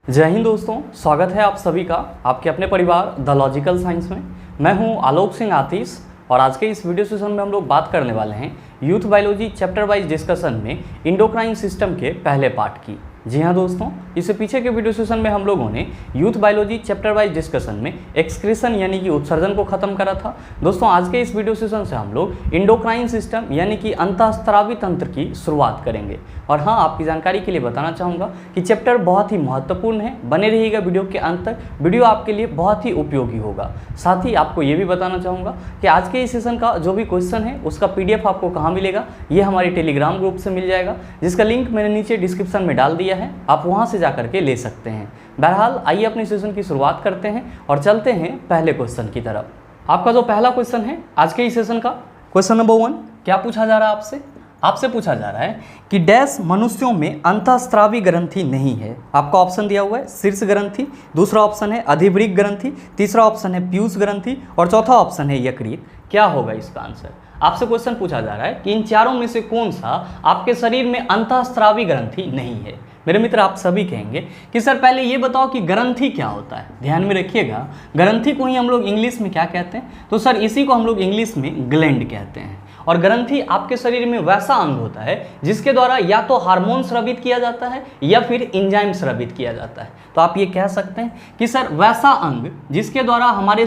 जय हिंद दोस्तों, स्वागत है आप सभी का आपके अपने परिवार द लॉजिकल साइंस में। मैं हूं आलोक सिंह आतिश और आज के इस वीडियो सेशन में हम लोग बात करने वाले हैं youth biology chapter wise discussion में इंडोक्राइन सिस्टम के पहले पार्ट की। जी हाँ दोस्तों, इससे पीछे के वीडियो सेशन में हम लोगों ने youth biology chapter wise discussion में एक्सक्रीशन यानी कि उत्सर्जन को खत्म करा था। दोस्तों आज के इस वीडियो सेशन से हम लोग इंडोक्राइन सिस्टम यानी कि अंतःस्रावी तंत्र की शुरुआत करेंगे। और हाँ, आपकी जानकारी के लिए बताना चाहूँगा कि चैप्टर बहुत ही महत्वपूर्ण है, बने रहिएगा वीडियो के अंत तक, वीडियो आपके लिए बहुत ही उपयोगी होगा। साथ ही आपको ये भी बताना चाहूँगा कि आज के इस सेशन का जो भी क्वेश्चन है उसका PDF आपको कहाँ मिलेगा, ये हमारे टेलीग्राम ग्रुप से मिल जाएगा, जिसका लिंक मैंने नीचे डिस्क्रिप्शन में डाल दिया है, आप वहाँ से जाकर के ले सकते हैं। बहरहाल आइए अपने सेशन की शुरुआत करते हैं और चलते हैं पहले क्वेश्चन की तरफ। आपका जो पहला क्वेश्चन है आज के इस सेशन का, क्वेश्चन नंबर 1, क्या पूछा जा रहा है आपसे पूछा जा रहा है कि डैश मनुष्यों में अंतःस्रावी ग्रंथि नहीं है। आपका ऑप्शन दिया हुआ है शीर्ष ग्रंथि, दूसरा ऑप्शन है अधिवृक्क ग्रंथि, तीसरा ऑप्शन है पीयूष ग्रंथि और चौथा ऑप्शन है यकृत। क्या होगा इसका आंसर? आपसे क्वेश्चन पूछा जा रहा है कि इन चारों में से कौन सा आपके शरीर में अंतःस्रावी ग्रंथि नहीं है। मेरे मित्र आप सभी कहेंगे कि सर पहले ये बताओ कि ग्रंथि क्या होता है। ध्यान में रखिएगा, ग्रंथि को ही हम लोग इंग्लिश में क्या कहते हैं? तो सर इसी को हम लोग इंग्लिश में ग्लैंड कहते हैं। और ग्रंथि आपके शरीर में वैसा अंग होता है जिसके द्वारा या तो हार्मोन स्रावित किया जाता है या फिर एंजाइम स्रावित किया जाता है। तो आप ये कह सकते हैं कि सर वैसा अंग जिसके द्वारा हमारे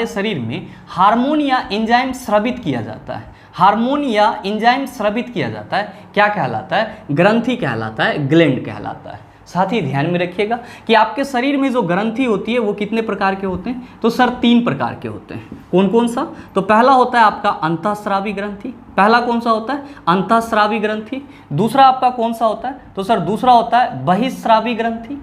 शरीर में हार्मोन या एंजाइम स्रावित किया जाता है, हार्मोन या एंजाइम स्रावित किया जाता है, क्या कहलाता है? ग्रंथि कहलाता है, ग्लैंड कहलाता है। साथ ही ध्यान में रखिएगा कि आपके शरीर में जो ग्रंथि होती है वो कितने प्रकार के होते हैं? तो सर 3 प्रकार के होते हैं। कौन कौन सा? तो पहला होता है आपका अंतःस्रावी ग्रंथि। पहला कौन सा होता है? अंतःस्रावी ग्रंथि। दूसरा आपका कौन सा होता है? तो सर दूसरा होता है बहिःस्रावी ग्रंथि।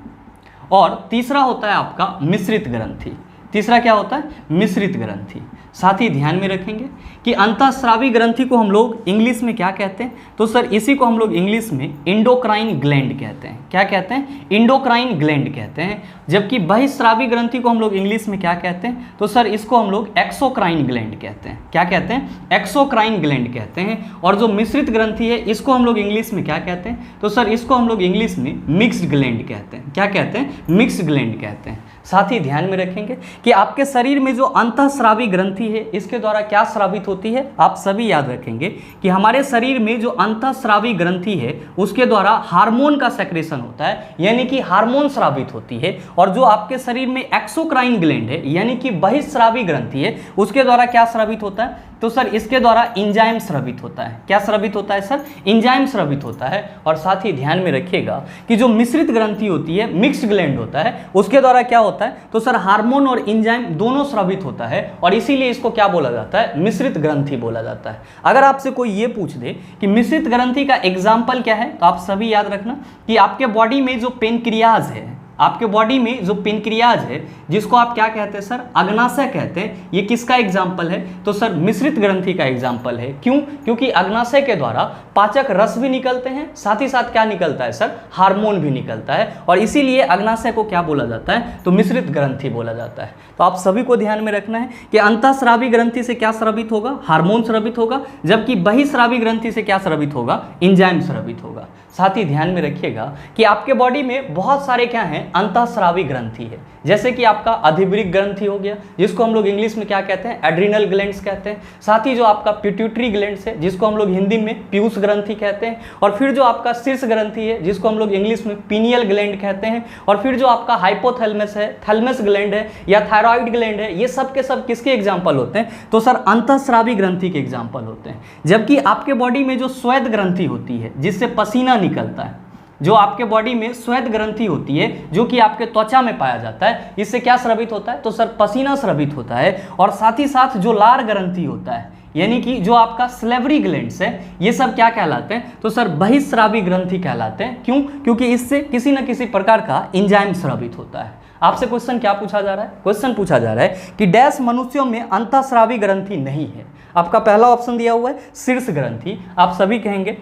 और तीसरा होता है आपका मिश्रित ग्रंथि। तीसरा क्या होता है? मिश्रित ग्रंथि। साथ ही ध्यान में रखेंगे कि अंतःस्रावी ग्रंथि को हम लोग इंग्लिश में क्या कहते हैं? तो सर इसी को हम लोग इंग्लिश में इंडोक्राइन ग्लैंड कहते हैं। क्या कहते हैं? इंडोक्राइन ग्लैंड कहते हैं। जबकि बहिःस्रावी ग्रंथि को हम लोग इंग्लिश में क्या कहते हैं? तो सर इसको हम लोग एक्सोक्राइन ग्लैंड कहते हैं। क्या कहते हैं? एक्सोक्राइन ग्लैंड कहते हैं। और जो मिश्रित ग्रंथि है इसको हम लोग इंग्लिश में क्या कहते हैं? तो सर इसको हम लोग इंग्लिश में मिक्स्ड ग्लैंड कहते हैं। क्या कहते हैं? मिक्स्ड ग्लैंड कहते हैं। साथ ही ध्यान में रखेंगे कि आपके शरीर में जो अंतःस्रावी ग्रंथि है इसके द्वारा क्या स्रावित होती है? आप सभी याद रखेंगे कि हमारे शरीर में जो अंतःस्रावी ग्रंथि है उसके द्वारा हार्मोन का सेक्रेशन होता है, यानी कि हार्मोन स्रावित होती है। और जो आपके शरीर में एक्सोक्राइन ग्लैंड है यानी कि बहिःस्रावी ग्रंथि है उसके द्वारा क्या स्रावित होता है? तो सर इसके द्वारा एंजाइम स्रावित होता है। क्या स्रावित होता है सर? एंजाइम स्रावित होता है। और साथ ही ध्यान में रखिएगा कि जो मिश्रित ग्रंथि होती है, मिक्स्ड ग्लैंड होता है, उसके द्वारा क्या होता है? तो सर हार्मोन और एंजाइम दोनों स्रावित होता है और इसीलिए इसको क्या बोला जाता है? मिश्रित ग्रंथि बोला जाता है। अगर आपसे कोई ये पूछ दे कि मिश्रित ग्रंथि का एग्जाम्पल क्या है, तो आप सभी याद रखना कि आपके बॉडी में जो पेनक्रियाज है, आपके बॉडी में जो पेनक्रियाज है जिसको आप क्या कहते हैं सर? अग्नाशय कहते हैं। ये किसका एग्जाम्पल है? तो सर मिश्रित ग्रंथि का एग्जाम्पल है। क्यों? क्योंकि अग्नाशय के द्वारा पाचक रस भी निकलते हैं, साथ ही साथ क्या निकलता है सर? हार्मोन भी निकलता है। और इसीलिए अग्नाशय को क्या बोला जाता है? तो मिश्रित ग्रंथि बोला जाता है। तो आप सभी को ध्यान में रखना है कि अंतःस्रावी ग्रंथि से क्या स्रावित होगा? हार्मोन स्रावित होगा। जबकि बहिःस्रावी ग्रंथि से क्या स्रावित होगा? एंजाइम स्रावित होगा। साथ ही ध्यान में रखिएगा कि आपके बॉडी में बहुत सारे क्या हैं? अंतःस्रावी ग्रंथि है। जैसे कि आपका अधिवृक्क ग्रंथि हो गया जिसको हम लोग इंग्लिश में क्या कहते हैं? एड्रिनल ग्लैंड्स कहते हैं। साथ ही जो आपका पिट्यूटरी ग्लैंड्स है जिसको हम लोग हिंदी में पीयूष ग्रंथि कहते हैं। और फिर जो आपका शीर्ष ग्रंथि है जिसको हम लोग इंग्लिश में पीनियल ग्लैंड कहते हैं। और फिर जो आपका हाइपोथैलेमस है, थैलेमस ग्लैंड है या थायराइड ग्लैंड है, ये सब के सब किसके एग्जाम्पल होते हैं? तो सर अंतःस्रावी ग्रंथि के एग्जाम्पल होते हैं। जबकि आपके बॉडी में जो श्वेत ग्रंथि होती है जिससे पसीना निकलता है, जो आपके बॉडी में श्वेत ग्रंथि होती है जो कि आपके त्वचा में पाया जाता है, इससे क्या स्रावित होता है? तो सर पसीना स्रावित होता है। और साथ ही साथ जो लार ग्रंथि होता है यानी कि जो आपका स्लेवरी ग्लैंड्स है, ये सब क्या कहलाते हैं? तो सर बहिःस्रावी ग्रंथि कहलाते हैं। क्यों? क्योंकि इससे किसी न किसी प्रकार का एंजाइम स्रावित होता है। आपसे क्वेश्चन क्या पूछा जा रहा है? क्वेश्चन पूछा जा रहा है कि डैश मनुष्यों में अंतःस्रावी ग्रंथि नहीं है। आपका पहला ऑप्शन दिया हुआ है शीर्ष ग्रंथि। आप सभी कहेंगे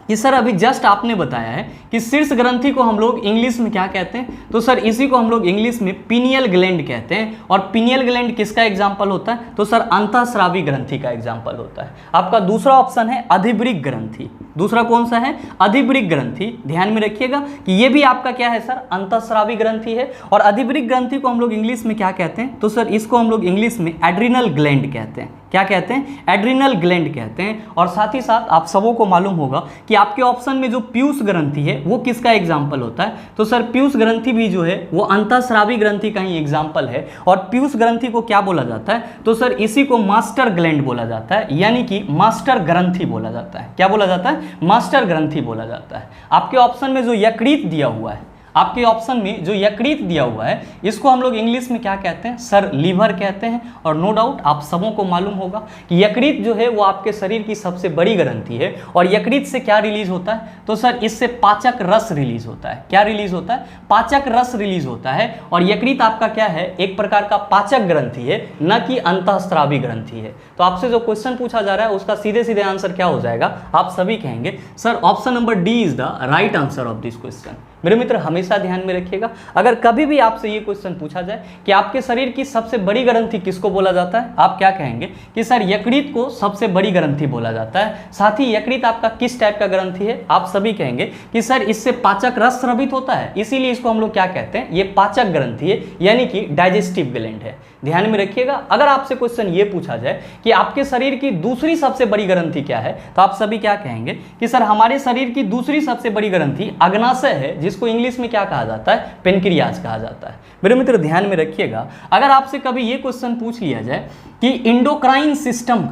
कि सर अभी जस्ट आपने बताया है कि शीर्ष ग्रंथि को हम लोग इंग्लिश में क्या कहते हैं, तो सर इसी को हम लोग इंग्लिश में पीनियल ग्लैंड कहते हैं। और पीनियल ग्लैंड किसका एग्जाम्पल होता है, तो सर अंतःस्रावी ग्रंथि का एग्जाम्पल होता है। आपका दूसरा ऑप्शन है अधिवृक्क ग्रंथि। दूसरा कौन सा है, अधिवृक्क ग्रंथि। ध्यान में रखिएगा कि ये भी आपका क्या है सर, अंतःस्रावी ग्रंथि है। और अधिवृक्क ग्रंथि को हम लोग इंग्लिश में क्या कहते हैं, तो सर इसको हम लोग इंग्लिश में एड्रिनल ग्लैंड कहते हैं। क्या कहते हैं, एड्रिनल ग्लैंड कहते हैं। और साथ ही साथ आप सबों को मालूम होगा कि आपके ऑप्शन में जो पीयूष ग्रंथि है वो किसका एग्जाम्पल होता है, तो सर पीयूष ग्रंथि भी जो है वो अंतःस्रावी ग्रंथि का ही एग्जाम्पल है। और पीयूष ग्रंथि को क्या बोला जाता है, तो सर इसी को मास्टर ग्लैंड बोला जाता है, यानी कि मास्टर ग्रंथि बोला जाता है। क्या बोला जाता है, मास्टर ग्रंथि बोला जाता है। आपके ऑप्शन में जो यकृत दिया हुआ है, आपके ऑप्शन में जो यकृत दिया हुआ है इसको हम लोग इंग्लिश में क्या कहते हैं, सर लीवर कहते हैं। और नो डाउट आप सबों को मालूम होगा कि यकृत जो है वो आपके शरीर की सबसे बड़ी ग्रंथि है। और यकृत से क्या रिलीज होता है, तो सर इससे पाचक रस रिलीज होता है। क्या रिलीज होता है, पाचक रस रिलीज होता है। और यकृत आपका क्या है, एक प्रकार का पाचक ग्रंथि है, न कि अंतःस्रावी ग्रंथि है। तो आपसे जो क्वेश्चन पूछा जा रहा है उसका सीधे सीधे आंसर क्या हो जाएगा, आप सभी कहेंगे sir option number D is the right answer of this question. मेरे मित्र हमेशा ध्यान में रखिएगा, अगर कभी भी आपसे ये क्वेश्चन पूछा जाए कि आपके शरीर की सबसे बड़ी ग्रंथि किसको बोला जाता है, आप क्या कहेंगे कि सर यकृत को सबसे बड़ी ग्रंथि बोला जाता है। साथ ही यकृत आपका किस टाइप का ग्रंथि है, आप सभी कहेंगे कि सर इससे पाचक रस स्रावित होता है, इसीलिए इसको हम लोग क्या कहते हैं, ये पाचक ग्रंथि है, यानी कि डाइजेस्टिव ग्लैंड है। ध्यान में रखिएगा, अगर आपसे क्वेश्चन ये पूछा जाए कि आपके शरीर की दूसरी सबसे बड़ी ग्रंथि क्या है, तो आप सभी क्या कहेंगे कि सर हमारे शरीर की दूसरी सबसे बड़ी ग्रंथि अग्नाशय है, जिसको इंग्लिश में क्या कहा जाता है, पेनक्रियाज कहा जाता है। मेरे मित्र ध्यान में रखिएगा, अगर आपसे कभी ये क्वेश्चन पूछ लिया जाए कि इंडोक्राइन सिस्टम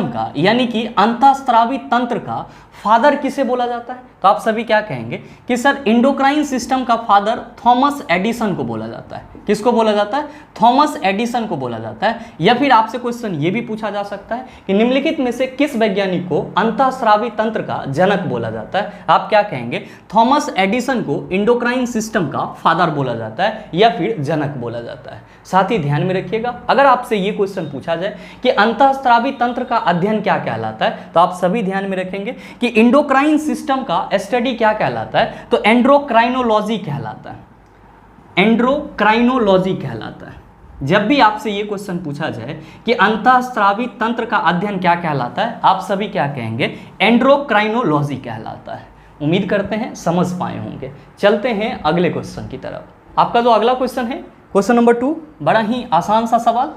का यानी कि अंतःस्रावी तंत्र का फादर किसे बोला जाता है, तो आप सभी क्या कहेंगे कि सर इंडोक्राइन सिस्टम का फादर थॉमस एडिसन को बोला जाता है। किसको बोला जाता है, थॉमस एडिसन को बोला जाता है। या फिर आपसे क्वेश्चन ये भी पूछा जा सकता है कि निम्नलिखित में से किस वैज्ञानिक को अंतःस्रावी तंत्र का जनक बोला जाता है, आप क्या कहेंगे, थॉमस एडिसन को इंडोक्राइन सिस्टम का फादर बोला जाता है या फिर जनक बोला जाता है। साथ ही ध्यान में रखिएगा, अगर आपसे ये क्वेश्चन पूछा जाए कि अंतःस्रावी तंत्र का अध्ययन क्या कहलाता है, तो आप सभी ध्यान में रखेंगे कि इंडोक्राइन सिस्टम का स्टडी क्या कहलाता है, तो एंड्रोक्राइनोलॉजी कहलाता है। एंड्रोक्राइनोलॉजी कहलाता है। जब भी आपसे ये क्वेश्चन पूछा जाए कि अंतःस्रावी तंत्र का अध्ययन क्या कहलाता है, आप सभी क्या कहेंगे, एंड्रोक्राइनोलॉजी कहलाता है। उम्मीद करते हैं समझ पाए होंगे। चलते हैं अगले क्वेश्चन की तरफ। आपका जो अगला क्वेश्चन है, क्वेश्चन नंबर 2, बड़ा ही आसान सा सवाल।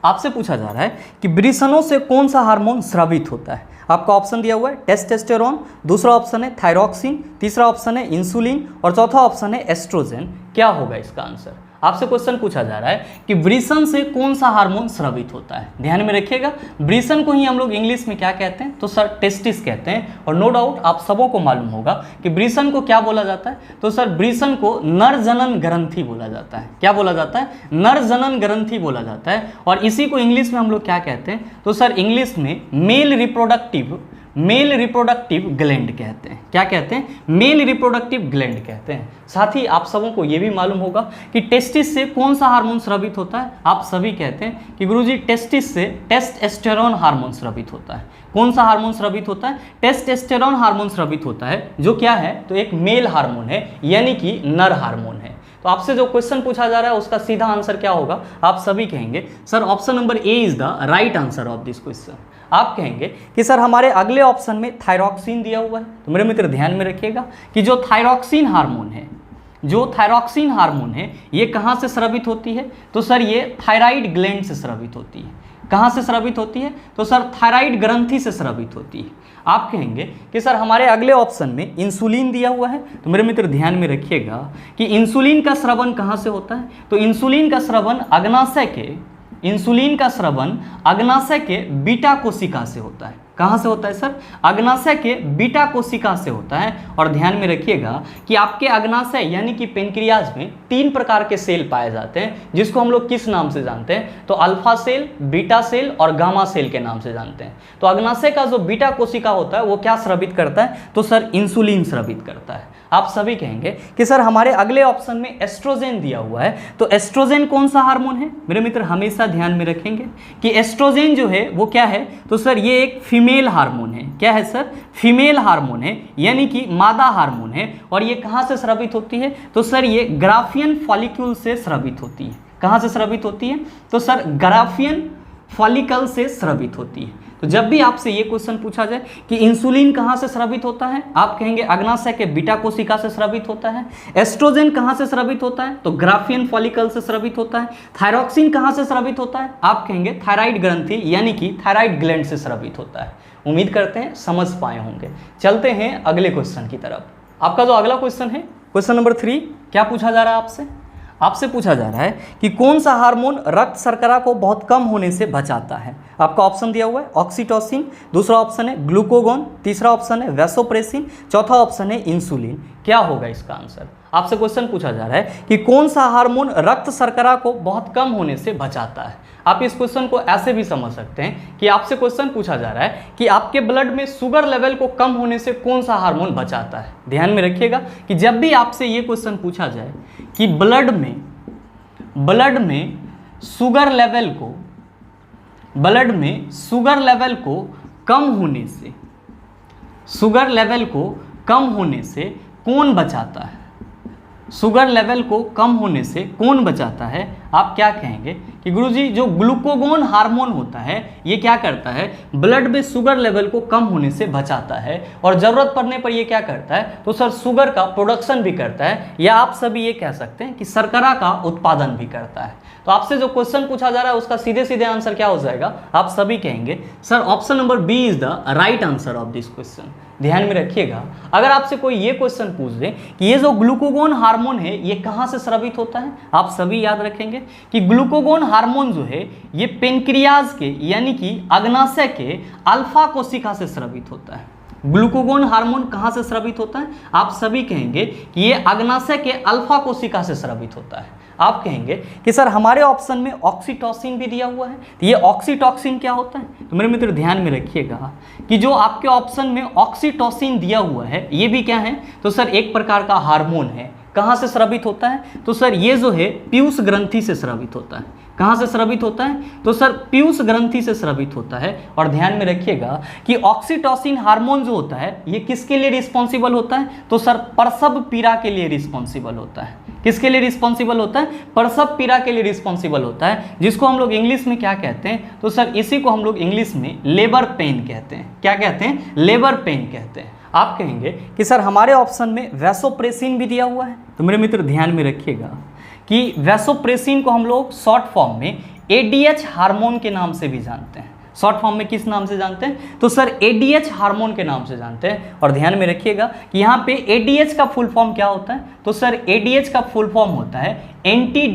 आपसे पूछा जा रहा है कि वृषणों से कौन सा हार्मोन स्रावित होता है। आपका ऑप्शन दिया हुआ है टेस्टोस्टेरोन, दूसरा ऑप्शन है थायरॉक्सिन, तीसरा ऑप्शन है इंसुलिन और चौथा ऑप्शन है एस्ट्रोजन। क्या होगा इसका आंसर, आपसे क्वेश्चन पूछा जा रहा है कि वृषण से कौन सा हार्मोन स्रावित होता है। ध्यान में रखिएगा, वृषण को ही हम लोग इंग्लिश में क्या कहते हैं, तो सर टेस्टिस कहते हैं। और नो डाउट आप सबों को मालूम होगा कि वृषण को क्या बोला जाता है, तो सर वृषण को नर जनन ग्रंथि बोला जाता है। क्या बोला जाता है, नर जनन ग्रंथि बोला जाता है। और इसी को इंग्लिश में हम लोग क्या कहते हैं, तो सर इंग्लिश में मेल रिप्रोडक्टिव ग्लैंड कहते हैं। क्या कहते हैं, मेल रिप्रोडक्टिव ग्लैंड कहते हैं। साथ ही आप सबों को यह भी मालूम होगा कि टेस्टिस से कौन सा हार्मोन स्रावित होता है। आप सभी कहते हैं कि गुरुजी टेस्टिस से टेस्टोस्टेरोन हार्मोन स्रावित होता है। कौन सा हार्मोन स्रावित होता है, टेस्टोस्टेरोन हार्मोन स्रावित होता है, जो क्या है, तो एक मेल हार्मोन है, यानी कि नर हार्मोन है। तो आपसे जो क्वेश्चन पूछा जा रहा है उसका सीधा आंसर क्या होगा, आप सभी कहेंगे sir option number A is the right answer of this question. आप कहेंगे कि सर हमारे अगले ऑप्शन में थायरॉक्सिन दिया हुआ है। तो मेरे मित्र ध्यान में रखिएगा कि जो थायरॉक्सिन हार्मोन है ये कहाँ से स्रावित होती है, तो सर ये थायराइड ग्लैंड से स्रावित होती है। कहाँ से स्रावित होती है, तो सर थायराइड ग्रंथि से स्रावित होती है। आप कहेंगे कि सर हमारे अगले ऑप्शन में इंसुलिन दिया हुआ है। तो मेरे मित्र ध्यान में रखिएगा कि इंसुलिन का स्रवण कहाँ से होता है, तो इंसुलिन का स्रवण अग्नाशय के बीटा कोशिका से होता है। कहाँ से होता है सर, अग्नाशय के बीटा कोशिका से होता है। और ध्यान में रखिएगा कि आपके अग्नाशय यानी कि पेनक्रियाज में 3 प्रकार के सेल पाए जाते हैं, जिसको हम लोग किस नाम से जानते हैं, तो अल्फा सेल, बीटा सेल और गामा सेल के नाम से जानते हैं। तो अग्नाशय का जो बीटा कोशिका होता है वो क्या स्रावित करता है, तो सर इंसुलिन स्रावित करता है। आप सभी कहेंगे कि सर हमारे अगले ऑप्शन में एस्ट्रोजन दिया हुआ है। तो एस्ट्रोजन कौन सा हार्मोन है, मेरे मित्र हमेशा ध्यान में रखेंगे कि एस्ट्रोजन जो है वो क्या है, तो सर ये एक फीमेल हार्मोन है। क्या है सर? फीमेल हार्मोन है, यानी कि मादा हार्मोन है। और ये कहाँ से स्रावित होती है? तो सर ये ग्राफियन फॉलिक्यूल से स्रावित होती है। कहाँ से स्रावित होती है? तो सर ग्राफियन फॉलिकल से स्रावित होती है। तो जब भी आपसे ये क्वेश्चन पूछा जाए कि इंसुलिन कहाँ से स्रावित होता है, आप कहेंगे अग्नाशय के बीटा कोशिका से स्रावित होता है। एस्ट्रोजन कहाँ से स्रावित होता है? तो ग्राफियन फॉलिकल से स्रावित होता है। थायरॉक्सिन कहाँ से स्रावित होता है? आप कहेंगे थायराइड ग्रंथि यानी कि थायराइड ग्लैंड से स्रावित होता है। उम्मीद करते हैं समझ पाए होंगे। चलते हैं अगले क्वेश्चन की तरफ। आपका जो अगला क्वेश्चन है, क्वेश्चन नंबर 3, क्या पूछा जा रहा है आपसे? आपसे पूछा जा रहा है कि कौन सा हार्मोन रक्त शर्करा को बहुत कम होने से बचाता है। आपका ऑप्शन दिया हुआ है ऑक्सीटोसिन, दूसरा ऑप्शन है ग्लूकोगोन, तीसरा ऑप्शन है वैसोप्रेसिन, चौथा ऑप्शन है इंसुलिन। क्या होगा इसका आंसर? आपसे क्वेश्चन पूछा जा रहा है कि कौन सा हार्मोन रक्त शर्करा को बहुत कम होने से बचाता है। आप इस क्वेश्चन को ऐसे भी समझ सकते हैं कि आपसे क्वेश्चन पूछा जा रहा है कि आपके ब्लड में शुगर लेवल को कम होने से कौन सा हार्मोन बचाता है। ध्यान में रखिएगा कि जब भी आपसे ये क्वेश्चन पूछा जाए कि ब्लड में शुगर लेवल को कम होने से कौन बचाता है, शुगर लेवल को कम होने से कौन बचाता है, आप क्या कहेंगे कि गुरुजी जो ग्लूकोगोन हार्मोन होता है ये क्या करता है, ब्लड में शुगर लेवल को कम होने से बचाता है और ज़रूरत पड़ने पर ये क्या करता है, तो सर शुगर का प्रोडक्शन भी करता है, या आप सभी ये कह सकते हैं कि शर्करा का उत्पादन भी करता है। तो आपसे जो क्वेश्चन पूछा जा रहा है उसका सीधे सीधे आंसर क्या हो जाएगा, आप सभी कहेंगे sir option number B is the right answer of this question. ध्यान में रखिएगा, अगर आपसे कोई ये क्वेश्चन पूछ दे कि ये जो ग्लूकोगोन हार्मोन है ये कहाँ से स्रावित होता है, आप सभी याद रखेंगे कि ग्लूकोगोन हार्मोन जो है ये पेनक्रियाज के यानी कि अग्नाशय के अल्फा कोशिका से स्रावित होता है। ग्लूकोगोन हार्मोन कहाँ से स्रावित होता है, आप सभी कहेंगे कि ये अग्नाशय के अल्फा कोशिका से स्रावित होता है। आप कहेंगे कि सर हमारे ऑप्शन में ऑक्सीटोसिन भी दिया हुआ है, तो ये ऑक्सीटोसिन क्या होता है? तो मेरे मित्र ध्यान में रखिएगा कि जो आपके ऑप्शन में ऑक्सीटोसिन दिया हुआ है ये भी क्या है, तो सर एक प्रकार का हार्मोन है। कहाँ से स्रावित होता है, तो सर ये जो है पीयूष ग्रंथि से स्रावित होता है। कहाँ से स्रावित होता है, तो सर पीयूष ग्रंथि से स्रावित होता है। और ध्यान में रखिएगा कि ऑक्सीटोसिन हार्मोन जो होता है ये किसके लिए रिस्पॉन्सिबल होता है, तो सर प्रसव पीड़ा के लिए रिस्पॉन्सिबल होता है। किसके लिए रिस्पॉन्सिबल होता है, प्रसव पीड़ा के लिए रिस्पॉन्सिबल होता है, जिसको हम लोग इंग्लिश में क्या कहते हैं, तो सर इसी को हम लोग इंग्लिश में लेबर पेन कहते हैं। क्या कहते हैं, लेबर पेन कहते हैं। आप कहेंगे कि सर हमारे ऑप्शन में वैसोप्रेसिन भी दिया हुआ है, तो मेरे मित्र ध्यान में रखिएगा कि वैसोप्रेसिन को हम लोग शॉर्ट फॉर्म में एडीएच हार्मोन के नाम से भी जानते हैं। शॉर्ट फॉर्म में किस नाम से जानते हैं, तो सर एडीएच हार्मोन के नाम से जानते हैं। और ध्यान में रखिएगा कि यहाँ पे एडीएच का फुल फॉर्म क्या होता है, तो सर एडीएच का फुल फॉर्म होता है एंटी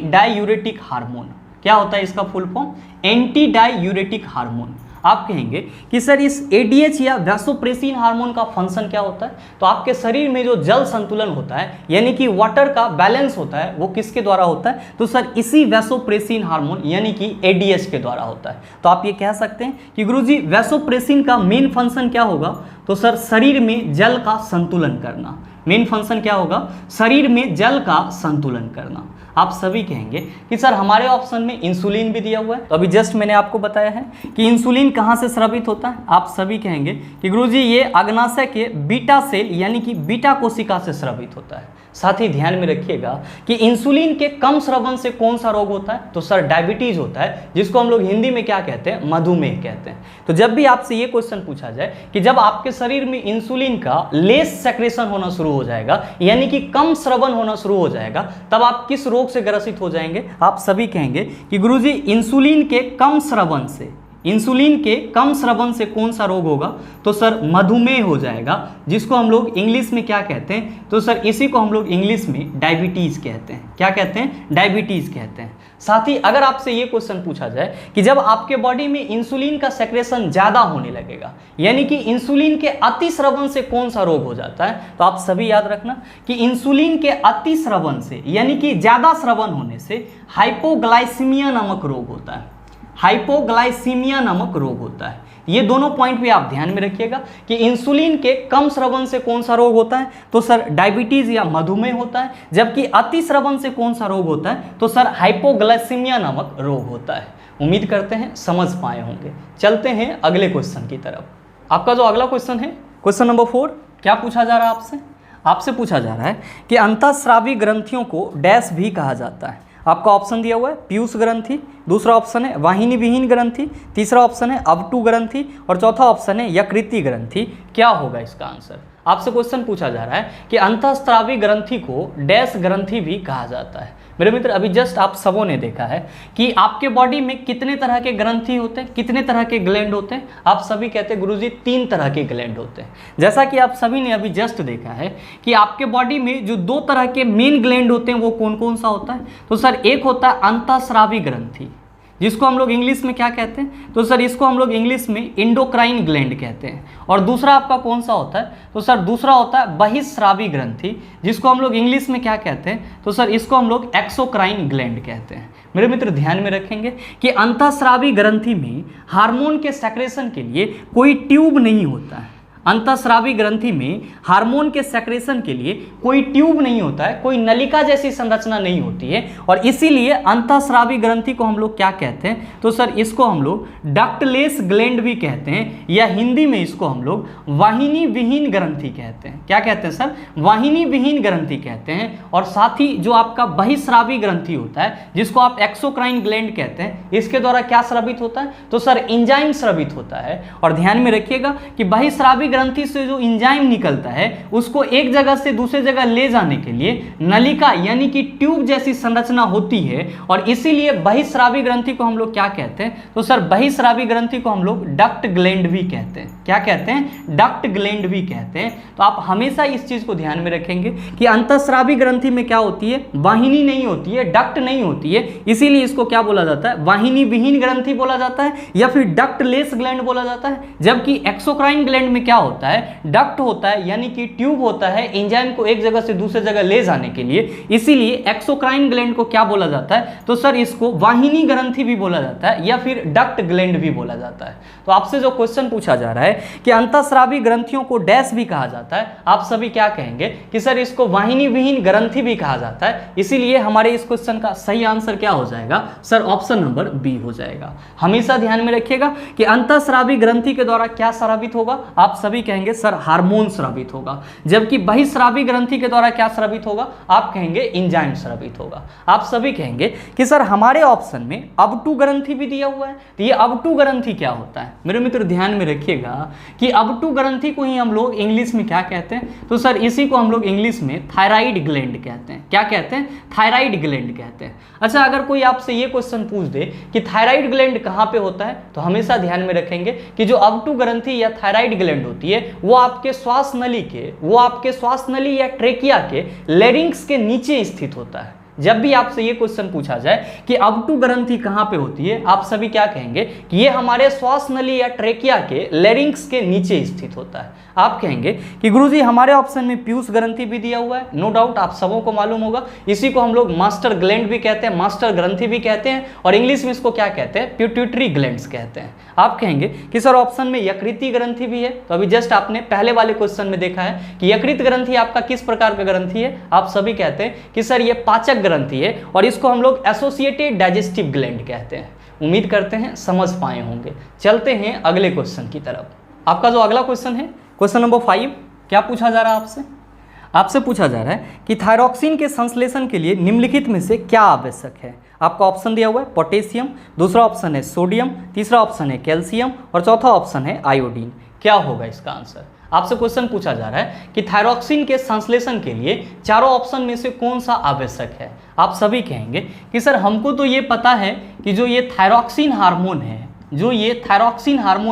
डायूरेटिक हार्मोन। क्या होता है इसका full form, anti diuretic hormone. आप कहेंगे कि सर इस एडीएच या वैसोप्रेसिन हार्मोन का फंक्शन क्या होता है, तो आपके शरीर में जो जल संतुलन होता है यानी कि वाटर का बैलेंस होता है वो किसके द्वारा होता है, तो सर इसी वैसोप्रेसिन हार्मोन यानी कि एडीएच के द्वारा होता है। तो आप ये कह सकते हैं कि गुरुजी वैसोप्रेसिन का मेन फंक्शन क्या होगा, तो सर शरीर में जल का संतुलन करना। मेन फंक्शन क्या होगा, शरीर में जल का संतुलन करना। आप सभी कहेंगे कि सर हमारे ऑप्शन में इंसुलिन भी दिया हुआ है, तो अभी जस्ट मैंने आपको बताया है कि इंसुलिन कहाँ से स्रावित होता है। आप सभी कहेंगे कि गुरुजी ये अग्नाशय के बीटा सेल यानी कि बीटा कोशिका से स्रावित होता है। साथ ही ध्यान में रखिएगा कि इंसुलिन के कम स्रवण से कौन सा रोग होता है, तो सर डायबिटीज होता है, जिसको हम लोग हिंदी में क्या कहते हैं, मधुमेह कहते हैं। तो जब भी आपसे ये क्वेश्चन पूछा जाए कि जब आपके शरीर में इंसुलिन का लेस सेक्रेशन होना शुरू हो जाएगा यानी कि कम स्रवण होना शुरू हो जाएगा, तब आप किस रोग से ग्रसित हो जाएंगे। आप सभी कहेंगे कि गुरुजी इंसुलिन के कम स्रवण से कौन सा रोग होगा, तो सर मधुमेह हो जाएगा, जिसको हम लोग इंग्लिश में क्या कहते हैं, तो सर इसी को हम लोग इंग्लिश में डायबिटीज कहते हैं। क्या कहते हैं, डायबिटीज कहते हैं। साथ ही अगर आपसे ये क्वेश्चन पूछा जाए कि जब आपके बॉडी में इंसुलिन का सेक्रेशन ज्यादा होने लगेगा यानी कि इंसुलिन के अतिस्रवण से कौन सा रोग हो जाता है, तो आप सभी याद रखना कि इंसुलिन के अतिस्रवण से यानी कि ज्यादा स्रवण होने से हाइपोग्लाइसीमिया नामक रोग होता है। हाइपोग्लाइसीमिया नामक रोग होता है। ये दोनों पॉइंट भी आप ध्यान में रखिएगा कि इंसुलिन के कम स्रवण से कौन सा रोग होता है, तो सर डायबिटीज या मधुमेह होता है, जबकि अति स्रवण से कौन सा रोग होता है, तो सर हाइपोग्लाइसीमिया नामक रोग होता है। उम्मीद करते हैं समझ पाए होंगे। चलते हैं अगले क्वेश्चन की तरफ। आपका जो अगला क्वेश्चन है, क्वेश्चन नंबर 4, क्या पूछा जा रहा है आपसे? आपसे पूछा जा रहा है कि अंतःस्रावी ग्रंथियों को डैश भी कहा जाता है। आपका ऑप्शन दिया हुआ है पीयूष ग्रंथि, दूसरा ऑप्शन है वाहिनी विहीन ग्रंथि, तीसरा ऑप्शन है अवटु ग्रंथि और चौथा ऑप्शन है यकृति ग्रंथि। क्या होगा इसका आंसर? आपसे क्वेश्चन पूछा जा रहा है कि अंतःस्रावी ग्रंथि को डैश ग्रंथि भी कहा जाता है। मेरे मित्र, अभी जस्ट आप सबों ने देखा है कि आपके बॉडी में कितने तरह के ग्रंथि होते हैं, कितने तरह के ग्लैंड होते हैं। आप सभी कहते हैं गुरुजी 3 तरह के ग्लैंड होते हैं। जैसा कि आप सभी ने अभी जस्ट देखा है कि आपके बॉडी में जो 2 तरह के मेन ग्लैंड होते हैं वो कौन कौन सा होता है? तो सर एक होता है अंतःस्रावी ग्रंथि, जिसको हम लोग इंग्लिश में क्या कहते हैं? तो सर इसको हम लोग इंग्लिश में इंडोक्राइन ग्लैंड कहते हैं। और दूसरा आपका कौन सा होता है? तो सर दूसरा होता है बहिस्रावी ग्रंथि, जिसको हम लोग इंग्लिश में क्या कहते हैं? तो सर इसको हम लोग एक्सोक्राइन ग्लैंड कहते हैं। मेरे मित्र ध्यान में रखेंगे कि अंतःस्रावी ग्रंथि में हार्मोन के सेक्रेशन के लिए कोई ट्यूब नहीं होता है। अंतःस्रावी ग्रंथि में हार्मोन के सेक्रेशन के लिए कोई ट्यूब नहीं होता है, कोई नलिका जैसी संरचना नहीं होती है, और इसीलिए अंतःस्रावी ग्रंथि को हम लोग क्या कहते हैं? तो सर इसको हम लोग डक्टलेस ग्लैंड भी कहते हैं, या हिंदी में इसको हम लोग वाहिनी विहीन ग्रंथि कहते हैं। क्या कहते हैं सर? वाहिनी विहीन ग्रंथि कहते हैं। और साथ ही जो आपका बहिस्रावी ग्रंथि होता है, जिसको आप एक्सोक्राइन ग्लैंड कहते हैं, इसके द्वारा क्या स्रावित होता है? तो सर एंजाइम स्रावित होता है। और ध्यान में रखिएगा कि बहिस्रावी ग्रंथि से जो एंजाइम निकलता है उसको एक जगह से दूसरे जगह ले जाने के लिए नलिका यानी कि ट्यूब जैसी संरचना होती है, और इसीलिए बहिस्रावी ग्रंथि को हम लोग क्या कहते हैं? तो सर बहिस्रावी ग्रंथि को हम लोग डक्ट ग्लैंड भी कहते हैं। क्या कहते हैं? डक्ट ग्लैंड भी कहते हैं। तो आप हमेशा इस चीज को ध्यान में रखेंगे कि अंतःस्रावी ग्रंथि में क्या होती है? वाहिनी नहीं होती है, डक्ट नहीं होती है, इसीलिए इसको क्या बोला जाता है? वाहिनी विहीन ग्रंथि बोला जाता है, या फिर डक्टलेस ग्लैंड बोला जाता है। जबकि एक्सोक्राइन ग्लैंड में क्या होता है? डक्ट होता है, यानी कि ट्यूब होता है एंजाइम को एक जगह से दूसरे जगह ले जाने के लिए, इसीलिए एक्सोक्राइन ग्लैंड को क्या बोला जाता है? तो सर इसको वाहिनी ग्रंथि भी बोला जाता है, या फिर डक्ट ग्लैंड भी बोला जाता है। तो आपसे जो क्वेश्चन पूछा जा रहा है कि अंतःस्रावी ग्रंथियों को डैश भी कहा जाता है, आप सभी क्या कहेंगे कि सर इसको वाहिनी विहीन ग्रंथि भी कहा जाता है। इसीलिए हमारे इस क्वेश्चन का सही आंसर क्या हो जाएगा? सर ऑप्शन नंबर बी हो जाएगा। हमेशा ध्यान में रखिएगा कि अंतःस्रावी ग्रंथि के द्वारा क्या स्रावित होगा? आप सभी कहेंगे सर हार्मोन स्रावित होगा। जबकि बहिस्रावी ग्रंथि के द्वारा क्या स्रावित होगा? आप कहेंगे एंजाइम स्रावित होगा। आप सभी कहेंगे कि सर हमारे ऑप्शन में अवटु ग्रंथि भी दिया हुआ है, तो ये अवटु ग्रंथि क्या होता है? मेरे मित्र ध्यान में रखिएगा कि अवटु ग्रंथि को ही हम लोग इंग्लिश में क्या कहते हैं? तो सर इसी को हम लोग इंग्लिश में थायराइड ग्लैंड कहते हैं। क्या कहते हैं? थायराइड ग्लैंड कहते हैं। अच्छा, अगर कोई आपसे ये क्वेश्चन पूछ दे कि थायराइड ग्लैंड कहाँ पे होता है, तो हमेशा ध्यान में रखेंगे कि जो अवटु ग्रंथि या थायराइड ग्लैंड होती है वो आपके श्वास नली या ट्रेकिया के लेरिंक्स के नीचे स्थित होता है। जब भी आपसे ये क्वेश्चन पूछा जाए कि अवटु ग्रंथि कहाँ पे होती है, आप सभी क्या कहेंगे कि ये हमारे श्वास नली या ट्रेकिया के लेरिंक्स के नीचे स्थित होता है। आप कहेंगे कि गुरुजी हमारे ऑप्शन में पीयूष ग्रंथि भी दिया हुआ है। नो डाउट आप सबों को मालूम होगा, इसी को हम लोग मास्टर ग्लैंड भी कहते हैं, मास्टर ग्रंथि भी कहते हैं, और इंग्लिश में इसको क्या कहते हैं? पिट्यूटरी ग्लैंड्स कहते हैं। आप कहेंगे कि सर ऑप्शन में यकृति ग्रंथि भी है। तो अभी जस्ट आपने पहले वाले क्वेश्चन में देखा है कि यकृत ग्रंथि आपका किस प्रकार का ग्रंथि है? आप सभी कहते हैं कि सर ये पाचक ग्रंथि है, और इसको हम लोग एसोसिएटेड डाइजेस्टिव ग्लैंड कहते हैं। उम्मीद करते हैं समझ पाए होंगे। चलते हैं अगले क्वेश्चन की तरफ। आपका जो अगला क्वेश्चन है, क्वेश्चन नंबर 5, क्या पूछा जा रहा है आपसे? आपसे पूछा जा रहा है कि थायरॉक्सिन के संश्लेषण के लिए निम्नलिखित में से क्या आवश्यक है? आपका ऑप्शन दिया हुआ है पोटेशियम, दूसरा ऑप्शन है सोडियम, तीसरा ऑप्शन है कैल्शियम और चौथा ऑप्शन है आयोडीन। क्या होगा इसका आंसर? आपसे क्वेश्चन पूछा जा रहा है कि थायरॉक्सिन के संश्लेषण के लिए चारों ऑप्शन में से कौन सा आवश्यक है? आप सभी कहेंगे कि सर हमको तो ये पता है कि जो ये थायरॉक्सिन हार्मोन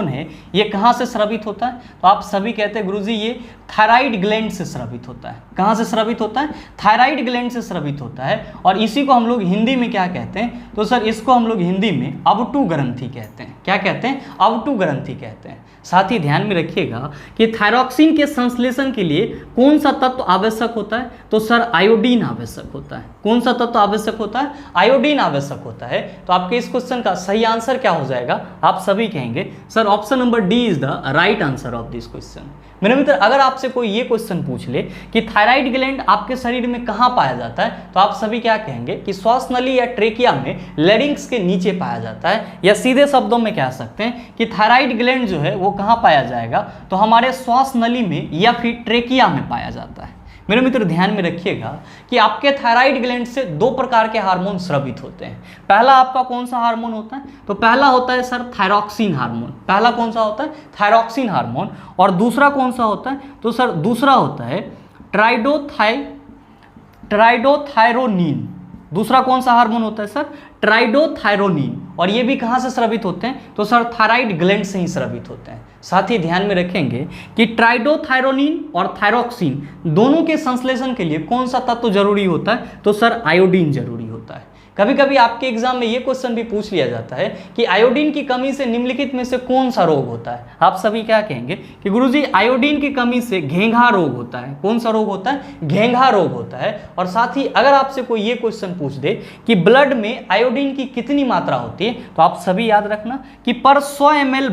है, ये कहाँ से स्रावित होता है? तो आप सभी कहते हैं गुरुजी ये थायराइड ग्लैंड से स्रावित होता है। कहाँ से स्रावित होता है? थायराइड ग्लैंड से स्रावित होता है। और इसी को हम लोग हिंदी में क्या कहते हैं? तो सर इसको हम लोग हिंदी में अवटु ग्रंथि कहते हैं। क्या कहते हैं, अवटु ग्रंथि कहते हैं। साथ ही ध्यान में रखिएगा कि थायरॉक्सिन के संश्लेषण के लिए कौन सा तत्व आवश्यक होता है, तो सर आयोडीन आवश्यक होता है। कौन सा तत्व आवश्यक होता है, आयोडीन आवश्यक होता है। तो आपके इस क्वेश्चन का सही आंसर क्या हो जाएगा, आप सभी कहेंगे sir option number D is the right answer of this question. मेरे मित्र, अगर आपसे कोई ये क्वेश्चन पूछ ले कि थायराइड ग्लैंड आपके शरीर में कहाँ पाया जाता है, तो आप सभी क्या कहेंगे कि श्वास नली या ट्रेकिया में लैरिंक्स के नीचे पाया जाता है, या सीधे शब्दों में कह सकते हैं कि थायराइड ग्लैंड जो है वो कहाँ पाया जाएगा, तो हमारे श्वास नली में या फिर ट्रेकिया में पाया जाता है। मेरे मित्र ध्यान में रखिएगा कि आपके थायराइड ग्लैंड से दो प्रकार के हार्मोन स्रावित होते हैं। पहला आपका कौन सा हार्मोन होता है, तो पहला होता है सर थायरॉक्सिन हार्मोन। पहला कौन सा होता है, थायरॉक्सिन हार्मोन। और दूसरा कौन सा होता है, तो सर दूसरा होता है ट्राइडोथायरोनिन। दूसरा कौन सा हार्मोन होता है सर, ट्राइडोथायरोनिन। और ये भी कहाँ से स्रावित होते हैं, तो सर थायराइड ग्लैंड से ही स्रावित होते हैं। साथ ही ध्यान में रखेंगे कि ट्राइडोथायरोनिन और थायरॉक्सिन दोनों के संश्लेषण के लिए कौन सा तत्व जरूरी होता है, तो सर आयोडीन जरूरी होता है। कभी कभी आपके एग्जाम में ये क्वेश्चन भी पूछ लिया जाता है कि आयोडीन की कमी से निम्नलिखित में से कौन सा रोग होता है। आप सभी क्या कहेंगे कि गुरुजी आयोडीन की कमी से घेंघा रोग होता है। कौन सा रोग होता है, घेंघा रोग होता है। और साथ ही अगर आपसे कोई ये क्वेश्चन पूछ दे कि ब्लड में आयोडीन की कितनी मात्रा होती है, तो आप सभी याद रखना कि पर 100 ml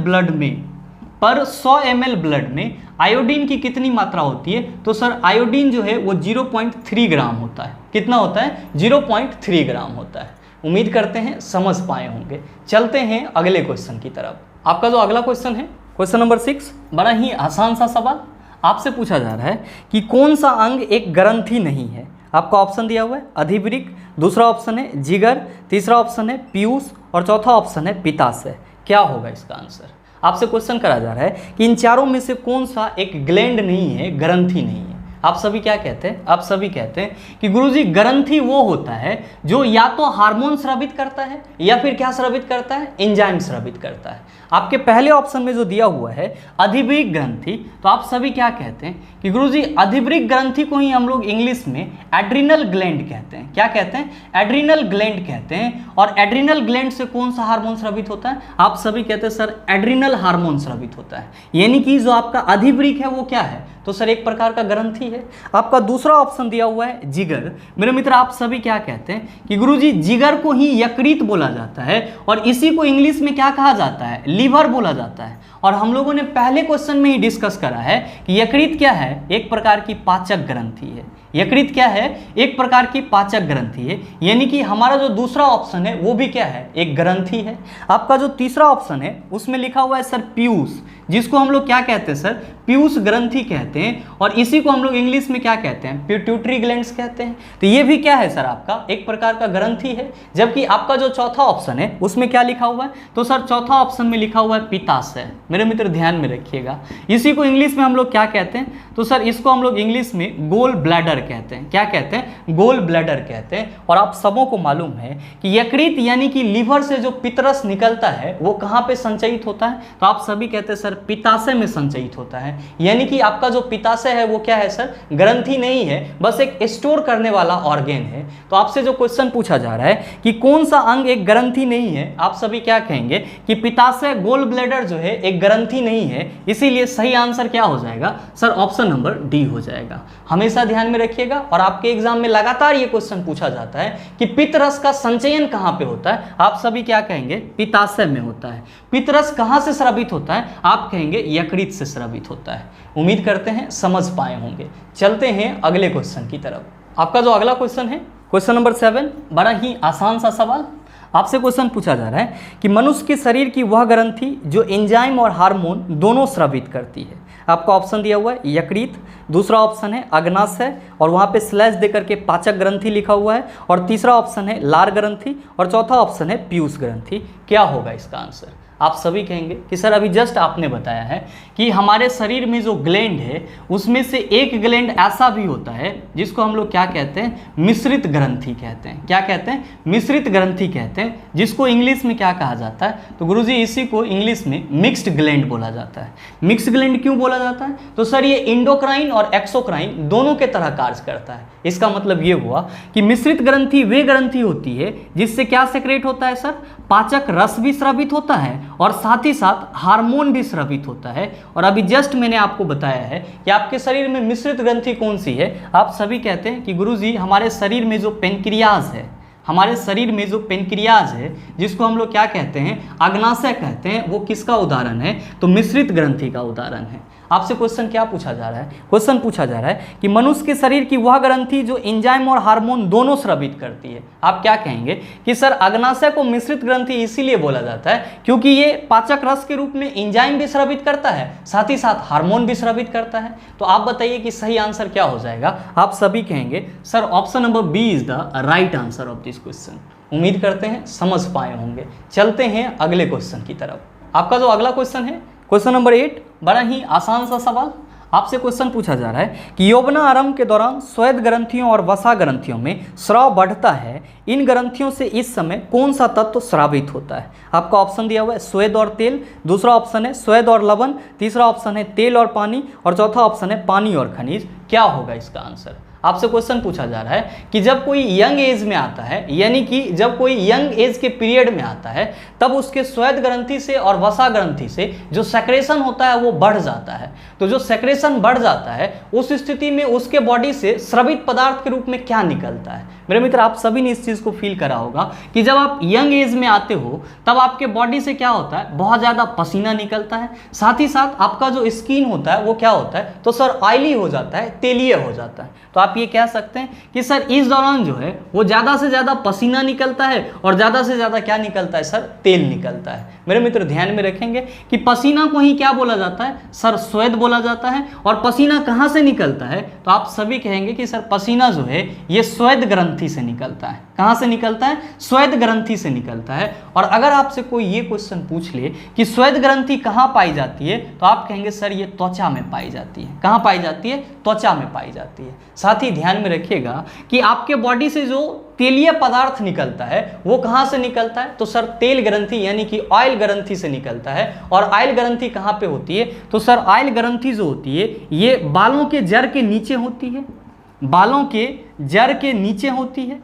ब्लड में आयोडीन की कितनी मात्रा होती है, तो सर आयोडीन जो है वो 0.3 ग्राम होता है। कितना होता है, 0.3 ग्राम होता है। उम्मीद करते हैं समझ पाए होंगे। चलते हैं अगले क्वेश्चन की तरफ। आपका जो अगला क्वेश्चन है, क्वेश्चन नंबर 6, बड़ा ही आसान सा सवाल आपसे पूछा जा रहा है कि कौन सा अंग एक ग्रंथि नहीं है। आपका ऑप्शन दिया हुआ है अधिवृक्क, दूसरा ऑप्शन है जिगर, तीसरा ऑप्शन है पीयूष और चौथा ऑप्शन है पित्ताशय। क्या होगा इसका आंसर। आपसे क्वेश्चन करा जा रहा है कि इन चारों में से कौन सा एक ग्लैंड नहीं है, ग्रंथि नहीं है। आप सभी क्या कहते हैं, आप सभी कहते हैं कि गुरुजी ग्रंथि वो होता है जो या तो हार्मोन स्रावित करता है या फिर क्या स्रावित करता है, एंजाइम स्रावित करता है। आपके पहले ऑप्शन में जो दिया हुआ है अधिवृक्क ग्रंथि, तो आप सभी क्या कहते हैं कि गुरुजी अधिवृक्क ग्रंथि को ही हम लोग इंग्लिश में एड्रिनल ग्लैंड कहते हैं। क्या कहते हैं, एड्रिनल ग्लैंड कहते हैं। और एड्रिनल ग्लैंड से कौन सा हार्मोन स्रावित होता है, आप सभी कहते हैं सर एड्रिनल हार्मोन स्रावित होता है। यानी कि जो आपका अधिवृक्क है वो क्या है, तो सर एक प्रकार का ग्रंथि है। आपका दूसरा ऑप्शन दिया हुआ है जिगर। मेरे मित्र आप सभी क्या कहते हैं कि गुरुजी जिगर को ही यकृत बोला जाता है और इसी को इंग्लिश में क्या कहा जाता है, लीवर बोला जाता है। और हम लोगों ने पहले क्वेश्चन में ही डिस्कस करा है कि यकृत क्या है, एक प्रकार की पाचक ग्रंथि है। यकृत क्या है, एक प्रकार की पाचक ग्रंथि है। यानी कि हमारा जो दूसरा ऑप्शन है वो भी क्या है, एक ग्रंथि है। आपका जो तीसरा ऑप्शन है उसमें लिखा हुआ है सर पीयूष, जिसको हम लोग क्या कहते हैं सर, पीयूष ग्रंथि कहते हैं। और इसी को हम लोग इंग्लिश में क्या कहते हैं, पिट्यूटरी ग्लैंड्स कहते हैं। तो ये भी क्या है सर, आपका एक प्रकार का ग्रंथि है। जबकि आपका जो चौथा ऑप्शन है उसमें क्या लिखा हुआ है, तो सर चौथा ऑप्शन में लिखा हुआ है पित्ताशय। मेरे मित्र ध्यान में रखिएगा, इसी को इंग्लिश में हम लोग क्या कहते हैं, तो सर इसको हम लोग इंग्लिश में गोल ब्लैडर कहते हैं। क्या कहते हैं, गोल ब्लैडर कहते हैं। और आप सबों को मालूम है कि यकृत यानी कि लीवर से जो पित्तरस निकलता है वो कहाँ पे संचयित होता है, तो आप सभी कहते हैं सर पित्ताशय में संचयित होता है। यानी कि आपका जो पित्ताशय है वो क्या है सर, ग्रंथि नहीं है, बस एक स्टोर करने वाला ऑर्गेन है। तो आपसे जो क्वेश्चन पूछा जा रहा है कि कौन सा अंग एक ग्रंथि नहीं है, आप सभी क्या कहेंगे कि पित्ताशय गोल ब्लैडर जो है एक ग्रंथि नहीं है। इसीलिए सही आंसर क्या हो जाएगा सर, ऑप्शन नंबर डी हो जाएगा। हमेशा ध्यान में रखिएगा। और आपके एग्जाम में लगातार ये क्वेश्चन पूछा जाता है कि पित्तरस का संचयन कहां पे होता है, आप सभी क्या कहेंगे, पित्ताशय में होता है। पित्तरस कहां से स्रावित होता है, आप कहेंगे यकृत से स्रावित होता है। उम्मीद करते हैं समझ पाए होंगे। चलते हैं अगले क्वेश्चन की तरफ। आपका जो अगला क्वेश्चन है, क्वेश्चन नंबर 7, बड़ा ही आसान सा सवाल। आपसे क्वेश्चन पूछा जा रहा है कि मनुष्य के शरीर की वह ग्रंथि जो एंजाइम और हार्मोन दोनों स्रावित करती है। आपका ऑप्शन दिया हुआ है यकृत, दूसरा ऑप्शन है अग्नाशय और वहाँ पे स्लैश देकर के पाचक ग्रंथि लिखा हुआ है, और तीसरा ऑप्शन है लार ग्रंथि और चौथा ऑप्शन है पीयूष ग्रंथि। क्या होगा इसका आंसर। आप सभी कहेंगे कि सर अभी जस्ट आपने बताया है कि हमारे शरीर में जो ग्लैंड है उसमें से एक ग्लैंड ऐसा भी होता है जिसको हम लोग क्या कहते हैं, मिश्रित ग्रंथि कहते हैं। क्या कहते हैं, मिश्रित ग्रंथि कहते हैं, जिसको इंग्लिश में क्या कहा जाता है, तो गुरुजी इसी को इंग्लिश में मिक्स्ड ग्लैंड बोला जाता है। मिक्स्ड ग्लैंड क्यों बोला जाता है, तो सर ये इंडोक्राइन और एक्सोक्राइन दोनों के तरह कार्य करता है। इसका मतलब ये हुआ कि मिश्रित ग्रंथि वे ग्रंथि होती है जिससे क्या सेक्रेट होता है सर, पाचक रस भी स्रावित होता है और साथ ही साथ हार्मोन भी स्रावित होता है। और अभी जस्ट मैंने आपको बताया है कि आपके शरीर में मिश्रित ग्रंथि कौन सी है। आप सभी कहते हैं कि गुरुजी हमारे शरीर में जो पेनक्रियाज है, हमारे शरीर में जो पेनक्रियाज है, जिसको हम लोग क्या कहते हैं, अग्नाशय कहते हैं, वो किसका उदाहरण है, तो मिश्रित ग्रंथि का उदाहरण है। आपसे क्वेश्चन क्या पूछा जा रहा है, क्वेश्चन पूछा जा रहा है कि मनुष्य के शरीर की वह ग्रंथि जो एंजाइम और हार्मोन दोनों स्रावित करती है। आप क्या कहेंगे कि सर अग्नाशय को मिश्रित ग्रंथि इसीलिए बोला जाता है क्योंकि ये पाचक रस के रूप में एंजाइम भी स्रावित करता है, साथ ही साथ हार्मोन भी स्रावित करता है। तो आप बताइए कि सही आंसर क्या हो जाएगा। आप सभी कहेंगे sir option number B is the right answer of this question. उम्मीद करते हैं समझ पाए होंगे। चलते हैं अगले क्वेश्चन की तरफ। आपका जो अगला क्वेश्चन है, क्वेश्चन नंबर 8, बड़ा ही आसान सा सवाल। आपसे क्वेश्चन पूछा जा रहा है कि यौवना आरंभ के दौरान स्वेद ग्रंथियों और वसा ग्रंथियों में स्राव बढ़ता है। इन ग्रंथियों से इस समय कौन सा तत्व स्रावित होता है। आपका ऑप्शन दिया हुआ है स्वेद और तेल, दूसरा ऑप्शन है स्वेद और लवण, तीसरा ऑप्शन है तेल और पानी, और चौथा ऑप्शन है पानी और खनिज। क्या होगा इसका आंसर। आपसे क्वेश्चन पूछा जा रहा है कि जब कोई यंग एज में आता है, यानी कि जब कोई यंग एज के पीरियड में आता है, तब उसके स्वेद ग्रंथि से और वसा ग्रंथि से जो सेक्रेशन होता है वो बढ़ जाता है। तो जो सेक्रेशन बढ़ जाता है उस स्थिति में उसके बॉडी से स्रावित पदार्थ के रूप में क्या निकलता है। मेरे मित्र, आप सभी ने इस चीज़ को फील करा होगा कि जब आप यंग एज में आते हो तब आपके बॉडी से क्या होता है, बहुत ज़्यादा पसीना निकलता है, साथ ही साथ आपका जो स्किन होता है वो क्या होता है, तो सर ऑयली हो जाता है, तेलीय हो जाता है। तो आप ये कह सकते हैं कि सर इस दौरान जो है वो ज़्यादा से ज़्यादा पसीना निकलता है और ज़्यादा से ज़्यादा क्या निकलता है, सर तेल निकलता है। मेरे मित्र ध्यान में रखेंगे कि पसीना को ही क्या बोला जाता है, सर स्वेद बोला जाता है। और पसीना कहाँ से निकलता है, तो आप सभी कहेंगे कि सर पसीना जो है ये स्वेद ग्रंथि से निकलता है। कहाँ से निकलता है, स्वेद ग्रंथि से निकलता है। और अगर आपसे कोई ये क्वेश्चन पूछ ले कि स्वेद ग्रंथि कहाँ पाई जाती है, तो आप कहेंगे सर ये त्वचा में पाई जाती है। कहाँ पाई जाती है, त्वचा में पाई जाती है। साथ ही ध्यान में रखिएगा कि आपके बॉडी से जो तेलीय पदार्थ निकलता है वो कहाँ से निकलता है, तो सर तेल ग्रंथि यानी कि ऑयल ग्रंथि से निकलता है। और ऑयल ग्रंथि कहाँ पे होती है, तो सर ऑयल ग्रंथि जो होती है ये बालों के जड़ के नीचे होती है, बालों के जड़ के नीचे होती है,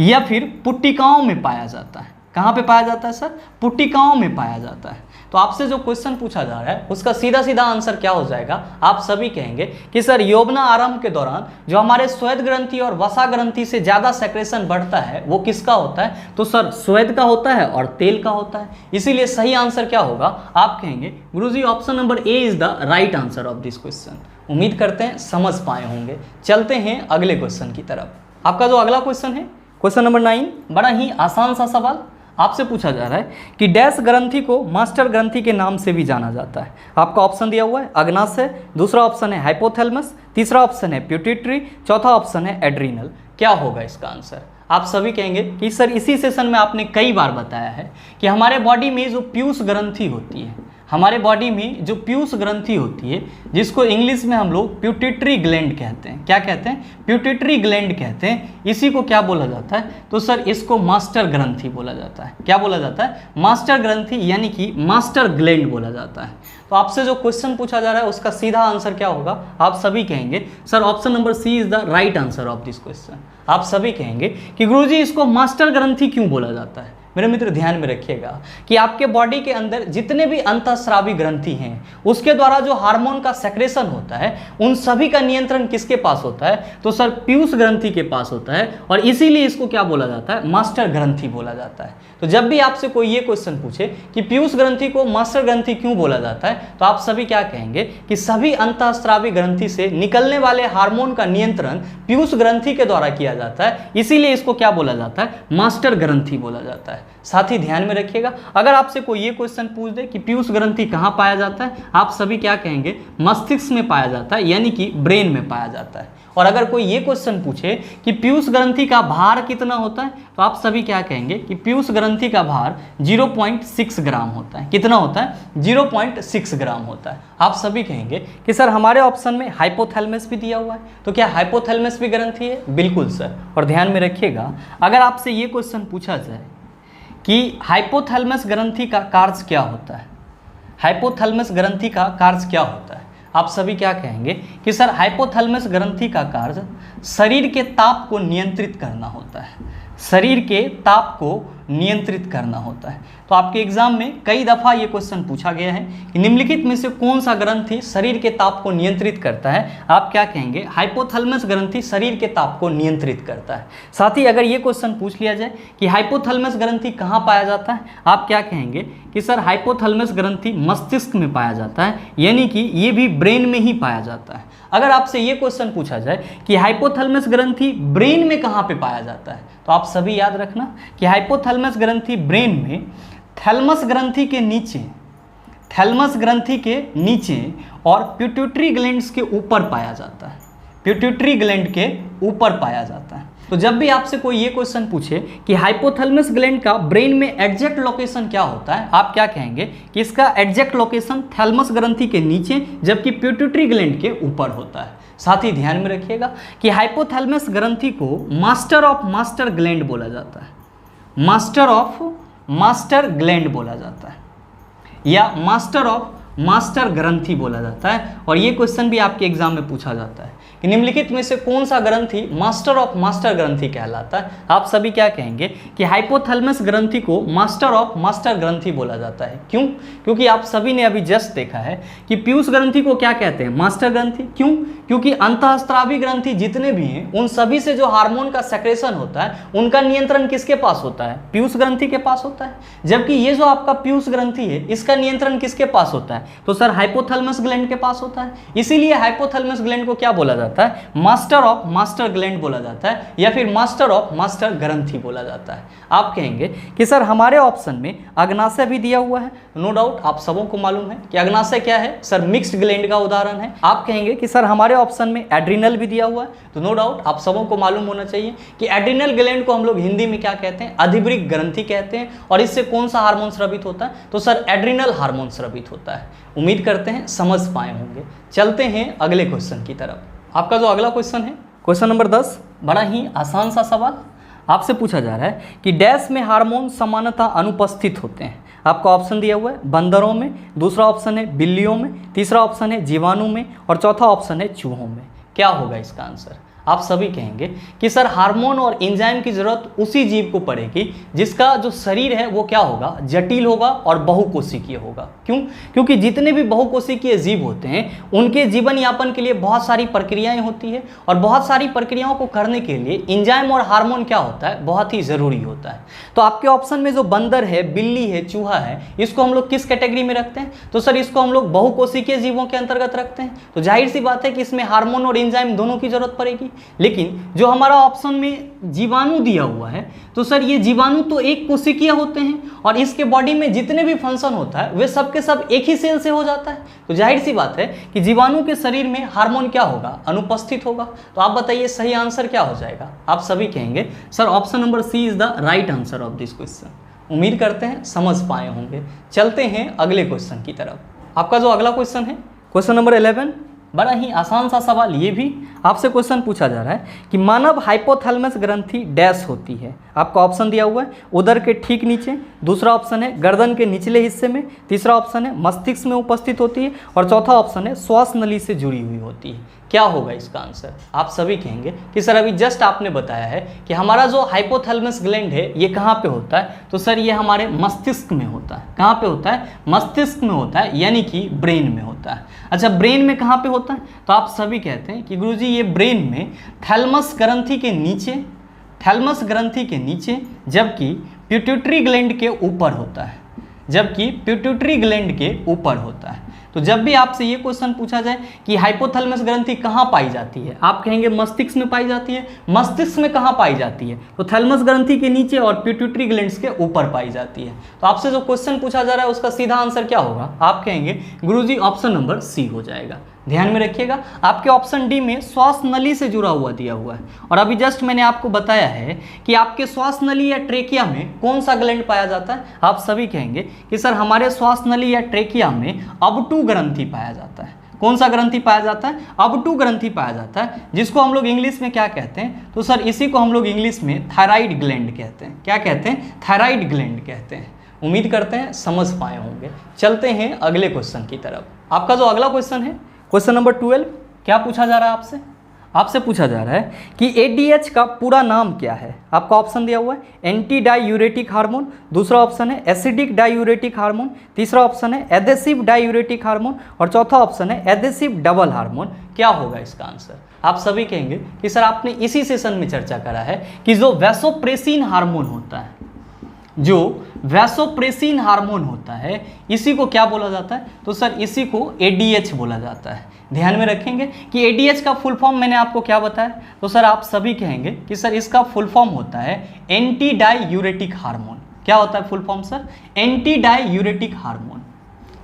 या फिर पुट्टिकाओं में पाया जाता है। कहाँ पे पाया जाता है सर, पुट्टिकाओं में पाया जाता है। तो आपसे जो क्वेश्चन पूछा जा रहा है उसका सीधा सीधा आंसर क्या हो जाएगा। आप सभी कहेंगे कि सर यौवना आरंभ के दौरान जो हमारे स्वेद ग्रंथि और वसा ग्रंथि से ज़्यादा सेक्रेशन बढ़ता है वो किसका होता है, तो सर स्वेद का होता है और तेल का होता है। इसीलिए सही आंसर क्या होगा, आप कहेंगे गुरुजी option number A is the right answer of this question. उम्मीद करते हैं समझ पाए होंगे। चलते हैं अगले क्वेश्चन की तरफ। आपका जो अगला क्वेश्चन है, क्वेश्चन नंबर 9, बड़ा ही आसान सा सवाल। आपसे पूछा जा रहा है कि डैश ग्रंथि को मास्टर ग्रंथि के नाम से भी जाना जाता है। आपका ऑप्शन दिया हुआ है अग्नाशय, दूसरा ऑप्शन है हाइपोथैलेमस, तीसरा ऑप्शन है प्यूटिट्री, चौथा ऑप्शन है एड्रीनल। क्या होगा इसका आंसर। आप सभी कहेंगे कि सर इसी सेशन में आपने कई बार बताया है कि हमारे बॉडी में जो पीयूष ग्रंथि होती है, हमारे बॉडी में जो पीयूष ग्रंथि होती है, जिसको इंग्लिश में हम लोग प्यूटिटरी ग्लैंड कहते हैं। क्या कहते हैं, प्यूटिटरी ग्लैंड कहते हैं। इसी को क्या बोला जाता है, तो सर इसको मास्टर ग्रंथि बोला जाता है। क्या बोला जाता है, मास्टर ग्रंथि यानी कि मास्टर ग्लैंड बोला जाता है। तो आपसे जो क्वेश्चन पूछा जा रहा है उसका सीधा आंसर क्या होगा। आप सभी कहेंगे sir option number C is the right answer of this question. आप सभी कहेंगे कि गुरुजी इसको मास्टर ग्रंथि क्यों बोला जाता है। मेरे मित्र ध्यान में रखिएगा कि आपके बॉडी के अंदर जितने भी अंतःस्रावी ग्रंथि हैं उसके द्वारा जो हार्मोन का सेक्रेशन होता है उन सभी का नियंत्रण किसके पास होता है, तो सर पीयूष ग्रंथि के पास होता है। और इसीलिए इसको क्या बोला जाता है, मास्टर ग्रंथि बोला जाता है। तो जब भी आपसे कोई ये क्वेश्चन पूछे कि पीयूष ग्रंथि को मास्टर ग्रंथि क्यों बोला जाता है, तो आप सभी क्या कहेंगे कि सभी अंतःस्रावी ग्रंथि से निकलने वाले हार्मोन का नियंत्रण पीयूष ग्रंथि के द्वारा किया जाता है, इसीलिए इसको क्या बोला जाता है, मास्टर ग्रंथि बोला जाता है। साथ ही ध्यान में रखिएगा, अगर आपसे कोई ये क्वेश्चन पूछ दे कि पीयूष ग्रंथि कहाँ पाया जाता है, आप सभी क्या कहेंगे, मस्तिष्क में पाया जाता है, यानी कि ब्रेन में पाया जाता है। और अगर कोई ये क्वेश्चन पूछे कि पीयूष ग्रंथि का भार कितना होता है, तो आप सभी क्या कहेंगे कि पीयूष ग्रंथि का भार 0.6 ग्राम होता है। कितना होता है, 0.6 ग्राम होता है। आप सभी कहेंगे कि सर हमारे ऑप्शन में हाइपोथैलेमस भी दिया हुआ है, तो क्या हाइपोथैलेमस भी ग्रंथि है, बिल्कुल सर। और ध्यान में रखिएगा, अगर आपसे ये क्वेश्चन पूछा जाए कि हाइपोथैलेमस ग्रंथि का कार्य क्या होता है, हाइपोथैलेमस ग्रंथि का कार्य क्या होता है, आप सभी क्या कहेंगे कि सर हाइपोथैलेमस ग्रंथि का कार्य शरीर के ताप को नियंत्रित करना होता है। शरीर के ताप को नियंत्रित करना होता है। तो आपके एग्जाम में कई दफ़ा ये क्वेश्चन पूछा गया है कि निम्नलिखित में से कौन सा ग्रंथि शरीर के ताप को नियंत्रित करता है। आप क्या कहेंगे? हाइपोथैलेमस ग्रंथि शरीर के ताप को नियंत्रित करता है। साथ ही अगर ये क्वेश्चन पूछ लिया जाए कि हाइपोथैलेमस ग्रंथि कहाँ पाया जाता है, आप क्या कहेंगे कि सर हाइपोथैलेमस ग्रंथि मस्तिष्क में पाया जाता है, यानी कि ये भी ब्रेन में ही पाया जाता है। अगर आपसे ये क्वेश्चन पूछा जाए कि हाइपोथैलेमस ग्रंथि ब्रेन में कहाँ पे पाया जाता है, तो आप सभी याद रखना कि हाइपोथैलेमस ग्रंथि ब्रेन में थैलेमस ग्रंथि के नीचे, थैलेमस ग्रंथि के नीचे और पिट्यूटरी ग्लैंड्स के ऊपर पाया जाता है। पिट्यूटरी ग्लैंड के ऊपर पाया जाता है। तो जब भी आपसे कोई ये क्वेश्चन पूछे कि हाइपोथैलेमस ग्लैंड का ब्रेन में एग्जैक्ट लोकेशन क्या होता है, आप क्या कहेंगे कि इसका एग्जैक्ट लोकेशन थैलेमस ग्रंथि के नीचे जबकि पिट्यूटरी ग्लैंड के ऊपर होता है। साथ ही ध्यान में रखिएगा कि हाइपोथैलेमस ग्रंथि को मास्टर ऑफ मास्टर ग्लैंड बोला जाता है। मास्टर ऑफ मास्टर ग्लैंड बोला जाता है या मास्टर ऑफ मास्टर ग्रंथि बोला जाता है। और ये क्वेश्चन भी आपके एग्जाम में पूछा जाता है कि निम्नलिखित में से कौन सा ग्रंथि मास्टर ऑफ मास्टर ग्रंथि कहलाता है। आप सभी क्या कहेंगे कि हाइपोथैलेमस ग्रंथि को मास्टर ऑफ मास्टर ग्रंथि बोला जाता है। क्यों? क्योंकि आप सभी ने अभी जस्ट देखा है कि पीयूष ग्रंथि को क्या कहते हैं? मास्टर ग्रंथि। क्यों? क्योंकि अंतःस्रावी ग्रंथि जितने भी हैं उन सभी से जो हार्मोन का सेक्रेशन होता है उनका नियंत्रण किसके पास होता है? पीयूष ग्रंथि के पास होता है। जबकि ये जो आपका पीयूष ग्रंथि है इसका नियंत्रण किसके पास होता है? तो सर हाइपोथैलेमस ग्लैंड के पास होता है। इसीलिए हाइपोथैलेमस ग्लैंड को क्या बोला जाता है? मास्टर ऑफ मास्टर ग्लैंड बोला जाता है या फिर मास्टर ऑफ मास्टर ग्रंथि बोला जाता है। आप कहेंगे कि सर हमारे ऑप्शन में अग्नाशय भी दिया हुआ है। नो डाउट आप सबों को मालूम है कि अग्नाशय क्या है? सर मिक्स्ड ग्लैंड का उदाहरण है। आप कहेंगे कि सर हमारे ऑप्शन में एड्रिनल भी दिया हुआ है। तो नो डाउट आप सबों को मालूम होना चाहिए कि एड्रिनल ग्लैंड को हम लोग हिंदी में क्या कहते हैं? अधिवृक्क ग्रंथि कहते हैं। और इससे कौन सा हार्मोन स्रावित होता है? तो सर एड्रिनल हार्मोन स्रावित होता है। उम्मीद करते हैं समझ पाए होंगे। चलते हैं अगले क्वेश्चन की तरफ। आपका जो अगला क्वेश्चन है क्वेश्चन नंबर 10, बड़ा ही आसान सा सवाल आपसे पूछा जा रहा है कि डैश में हार्मोन सामान्यतः अनुपस्थित होते हैं। आपका ऑप्शन दिया हुआ है बंदरों में, दूसरा ऑप्शन है बिल्लियों में, तीसरा ऑप्शन है जीवाणु में और चौथा ऑप्शन है चूहों में। क्या होगा इसका आंसर? आप सभी कहेंगे कि सर हार्मोन और एंजाइम की जरूरत उसी जीव को पड़ेगी जिसका जो शरीर है वो क्या होगा? जटिल होगा और बहुकोशिकीय होगा। क्यों? क्योंकि जितने भी बहुकोशिकीय जीव होते हैं उनके जीवन यापन के लिए बहुत सारी प्रक्रियाएं होती है और बहुत सारी प्रक्रियाओं को करने के लिए एंजाइम और हार्मोन क्या होता है? बहुत ही जरूरी होता है। तो आपके ऑप्शन में जो बंदर है, बिल्ली है, चूहा है, इसको हम लोग किस कैटेगरी में रखते हैं? तो सर इसको हम लोग बहुकोशिकीय जीवों के अंतर्गत रखते हैं। तो जाहिर सी बात है कि इसमें हार्मोन और एंजाइम दोनों की जरूरत पड़ेगी। लेकिन जो हमारा ऑप्शन में जीवाणु दिया हुआ है, तो सर ये जीवाणु तो एक कोशिकीय होते हैं और इसके बॉडी में जितने भी फंक्शन होता है वे सब के सब एक ही सेल से हो जाता है। तो जाहिर सी बात है कि जीवाणु के शरीर में हार्मोन क्या होगा? अनुपस्थित होगा। तो आप बताइए सही आंसर क्या हो जाएगा? आप सभी कहेंगे sir option number C is the right answer of this question. उम्मीद करते हैं समझ पाए होंगे। चलते हैं अगले क्वेश्चन की तरफ। आपका जो अगला क्वेश्चन है क्वेश्चन नंबर 11, बड़ा ही आसान सा सवाल। ये भी आपसे क्वेश्चन पूछा जा रहा है कि मानव हाइपोथैलेमस ग्रंथि डैश होती है। आपका ऑप्शन दिया हुआ है उदर के ठीक नीचे, दूसरा ऑप्शन है गर्दन के निचले हिस्से में, तीसरा ऑप्शन है मस्तिष्क में उपस्थित होती है और चौथा ऑप्शन है श्वास नली से जुड़ी हुई होती है। क्या होगा इसका आंसर? आप सभी कहेंगे कि सर अभी जस्ट आपने बताया है कि हमारा जो हाइपोथैलेमस ग्लैंड है ये कहाँ पे होता है? तो सर ये हमारे मस्तिष्क में होता है। कहाँ पे होता है? मस्तिष्क में होता है, यानी कि ब्रेन में होता है। अच्छा, ब्रेन में कहाँ पे होता है? तो आप सभी कहते हैं कि गुरुजी ये ब्रेन में थैलेमस ग्रंथि के नीचे, थैलेमस ग्रंथि के नीचे जबकि पिट्यूटरी ग्लैंड के ऊपर होता है, जबकि पिट्यूटरी ग्लैंड के ऊपर होता है। तो जब भी आपसे ये क्वेश्चन पूछा जाए कि हाइपोथैलेमस ग्रंथि कहाँ पाई जाती है, आप कहेंगे मस्तिष्क में पाई जाती है। मस्तिष्क में कहाँ पाई जाती है? तो थैलेमस ग्रंथि के नीचे और पिट्यूटरी ग्लैंड्स के ऊपर पाई जाती है। तो आपसे जो क्वेश्चन पूछा जा रहा है उसका सीधा आंसर क्या होगा? आप कहेंगे गुरुजी ऑप्शन नंबर सी हो जाएगा। ध्यान में रखिएगा, आपके ऑप्शन डी में श्वास नली से जुड़ा हुआ दिया हुआ है और अभी जस्ट मैंने आपको बताया है कि आपके श्वास नली या ट्रेकिया में कौन सा ग्लैंड पाया जाता है। आप सभी कहेंगे कि सर हमारे श्वास नली या ट्रेकिया में अबटू ग्रंथि पाया जाता है। कौन सा ग्रंथि पाया जाता है? अबटू ग्रंथि पाया जाता है, जिसको हम लोग इंग्लिश में क्या कहते हैं? तो सर इसी को हम लोग इंग्लिश में थायराइड ग्लैंड कहते हैं। क्या कहते हैं? थायराइड ग्लैंड कहते हैं। उम्मीद करते हैं समझ पाए होंगे। चलते हैं अगले क्वेश्चन की तरफ। आपका जो अगला क्वेश्चन है क्वेश्चन नंबर 12, क्या पूछा जा रहा है आपसे? आपसे पूछा जा रहा है कि ADH का पूरा नाम क्या है। आपका ऑप्शन दिया हुआ है एंटी डाईयूरेटिक हार्मोन, दूसरा ऑप्शन है एसिडिक डाईयूरेटिक हार्मोन, तीसरा ऑप्शन है एडेसिव डाईयूरेटिक हार्मोन और चौथा ऑप्शन है एडेसिव डबल हार्मोन। क्या होगा इसका आंसर? आप सभी कहेंगे कि सर आपने इसी सेशन में चर्चा करा है कि जो वैसोप्रेसिन हार्मोन होता है, जो वैसोप्रेसिन हार्मोन होता है, इसी को क्या बोला जाता है? तो सर इसी को ADH बोला जाता है। ध्यान में रखेंगे कि ADH का फुल फॉर्म मैंने आपको क्या बताया, तो सर आप सभी कहेंगे कि सर इसका फुल फॉर्म होता है एंटी डाईयूरेटिक हार्मोन। क्या होता है full form sir? Anti diuretic hormone.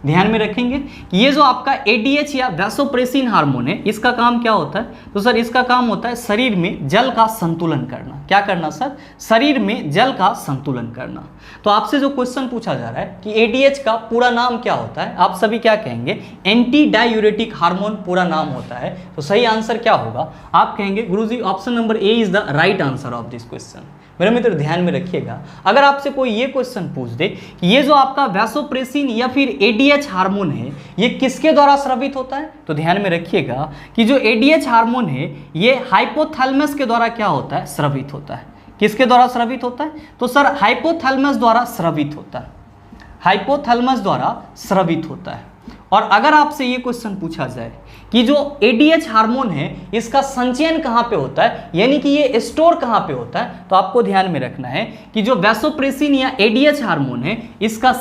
ध्यान में रखेंगे कि ये जो आपका ADH या वैसोप्रेसिन हार्मोन है, इसका काम क्या होता है? तो सर इसका काम होता है शरीर में जल का संतुलन करना। क्या करना सर? शरीर में जल का संतुलन करना। तो आपसे जो क्वेश्चन पूछा जा रहा है कि ADH का पूरा नाम क्या होता है, आप सभी क्या कहेंगे? एंटी डाईयूरेटिक हार्मोन पूरा नाम होता है। तो सही आंसर क्या होगा? आप कहेंगे गुरुजी option number A is the right answer of this question. मेरे मित्र ध्यान में रखिएगा, अगर आपसे कोई ये क्वेश्चन पूछ दे कि ये जो आपका वैसोप्रेसिन या फिर ADH हार्मोन है, ये किसके द्वारा स्रावित होता है, तो ध्यान में रखिएगा कि जो ADH हार्मोन है ये हाइपोथैलेमस के द्वारा क्या होता है? स्रावित होता है। किसके द्वारा स्रावित होता है? तो सर हाइपोथैलेमस द्वारा स्रावित होता है। हाइपोथैलेमस द्वारा स्रावित होता है। और अगर आपसे ये क्वेश्चन पूछा जाए कि जो ADH हार्मोन है इसका संचयन कहाँ पे होता है, यानी कि ये स्टोर कहाँ पे होता है, तो आपको ध्यान में रखना है कि जो वैसोप्रेसिन या ADH हार्मोन है इसका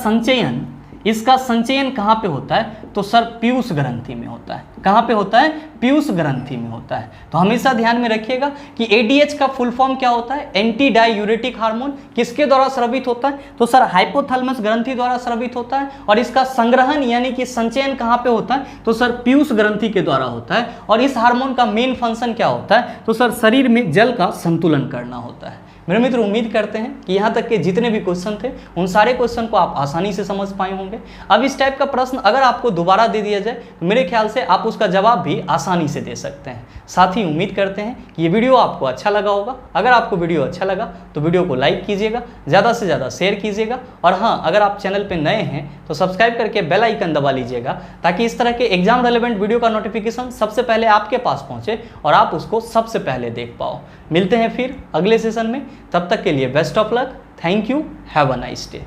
संचयन कहाँ पे होता है? तो सर पीयूष ग्रंथि में होता है। कहाँ पे होता है? पीयूष ग्रंथि में होता है। तो हमेशा ध्यान में रखिएगा कि ADH का फुल फॉर्म क्या होता है? Anti diuretic hormone. किसके द्वारा स्रावित होता है? तो सर हाइपोथैलेमस ग्रंथि द्वारा स्रावित होता है। और इसका संग्रहण यानी कि संचयन कहाँ पे होता है? तो सर पीयूष ग्रंथि के द्वारा होता है। और इस हार्मोन का मेन फंक्शन क्या होता है? तो सर शरीर में जल का संतुलन करना होता है। मेरे मित्र उम्मीद करते हैं कि यहाँ तक के जितने भी क्वेश्चन थे उन सारे क्वेश्चन को आप आसानी से समझ पाए होंगे। अब इस टाइप का प्रश्न अगर आपको दोबारा दे दिया जाए तो मेरे ख्याल से आप उसका जवाब भी आसानी से दे सकते हैं। साथ ही उम्मीद करते हैं कि ये वीडियो आपको अच्छा लगा होगा। अगर आपको वीडियो अच्छा लगा तो वीडियो को लाइक कीजिएगा, ज़्यादा से ज़्यादा शेयर कीजिएगा और हाँ, अगर आप चैनल पर नए हैं तो सब्सक्राइब करके बेल आइकन दबा लीजिएगा ताकि इस तरह के एग्जाम रेलेवेंट वीडियो का नोटिफिकेशन सबसे पहले आपके पास पहुँचे और आप उसको सबसे पहले देख पाओ। मिलते हैं फिर अगले सेशन में, तब तक के लिए best of luck. Thank you, have a nice day.